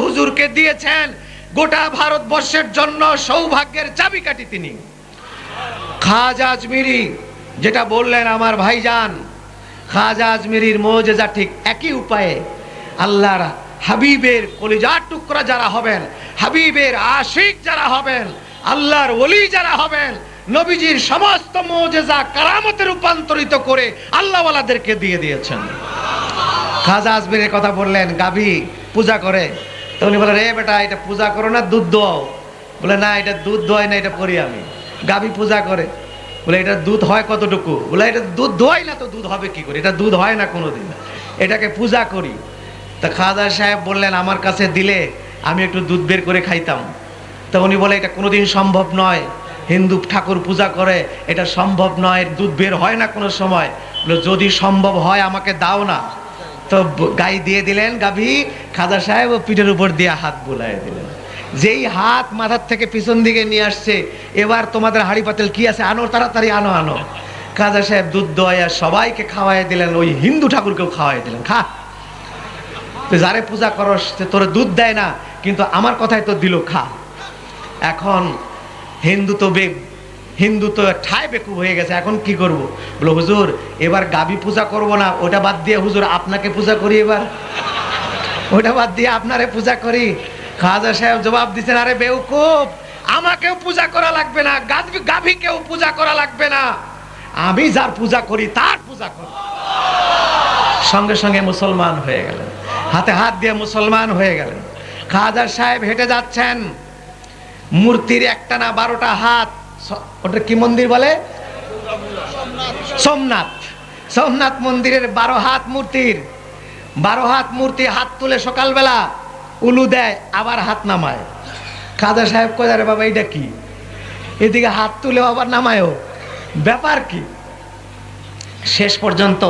হুজুরকে দিয়েছেন গোটা ভারতবর্ষের জন্য সৌভাগ্যের চাবিকাঠি তিনি। খাজা আজমিরি যেটা বললেন আমার ভাইজান, খাজা আজমিরির মুজিজা ঠিক একই উপায়ে আল্লাহর হাবিবের কলিজার টুকরা যারা হবেন, হাবিবের আশিক যারা হবেন, আল্লাহর ওলি যারা হবেন, নবীজির সমস্ত মুজিজা কারামতে রূপান্তরিত করে আল্লাহওয়ালাদেরকে দিয়ে দিয়েছেন। খাজা আজমিরের কথা বললেন, গাভী পূজা করে, তো উনি বলে, রে বেটা এটা পূজা করো না, দুধ দোয়াও। বলে না, এটা দুধ দোয়াই না, এটা করি আমি। গাভী পূজা করে, বলে এটা দুধ হয় কতটুকু? বলে এটা দুধ দোয়াই না, তো দুধ হবে কি করে? এটা দুধ হয় না কোনোদিন, এটাকে পূজা করি। তা খাজা সাহেব বললেন, আমার কাছে দিলে আমি একটু দুধ বের করে খাইতাম। তো উনি বলে, এটা কোনোদিন সম্ভব নয়, হিন্দু ঠাকুর পূজা করে, এটা সম্ভব নয়, দুধ বের হয় না কোনো সময়। বলে যদি সম্ভব হয় আমাকে দাও না। তো গাই দিয়ে দিলেন গাভী। খাজা সাহেব ও পিঠের উপর দিয়ে হাত বুলাই দিলেন। যেই হাত মাথার থেকে পিছন দিকে নিয়ে আসছে, এবার তোমাদের হাঁড়ি পাতিল কি আছে আনো, তাড়াতাড়ি আনো আনো। খাজা সাহেব দুধ দোয়াইয়া সবাইকে খাওয়াই দিলেন, ওই হিন্দু ঠাকুরকেও খাওয়াই দিলেন, খা। তুই যারে পূজা করস তোর দুধ দেয় না, কিন্তু আমার কথাই তো দিল, খা। এখন হিন্দু তো ঠায় বেকুব হয়ে গেছে, এখন কি করব? বলো হুজুর এবার গাভী পূজা করব না, ওটা বাদ দিয়ে হুজুর আপনাকে পূজা করি, এবার ওটা বাদ দিয়ে আপনারে পূজা করি। খাজা সাহেব জবাব দিচ্ছেন, আরে বেউকুফ, আমাকেও পূজা করা লাগবে না, গাভীকেও পূজা করা লাগবে না, আমি যার পূজা করি তার পূজা করি। সঙ্গে সঙ্গে মুসলমান হয়ে গেলেন, হাতে হাত দিয়ে মুসলমান হয়ে গেলেন। খাজা সাহেব হেঁটে যাচ্ছেন, মূর্তির একটা না 12টা হাত। ওটা কি মন্দির বলে? সোমনাথ। সোমনাথ মন্দিরের 12 হাত মূর্তির, 12 হাত মূর্তি। হাত তুলে সকালবেলা উলু দেয়, আবার হাত নামায়। খাজা সাহেব কয়, আরে বাবা এইটা কি? এদিকে হাত তুলেও আবার নামায়ও, ব্যাপার কি? শেষ পর্যন্ত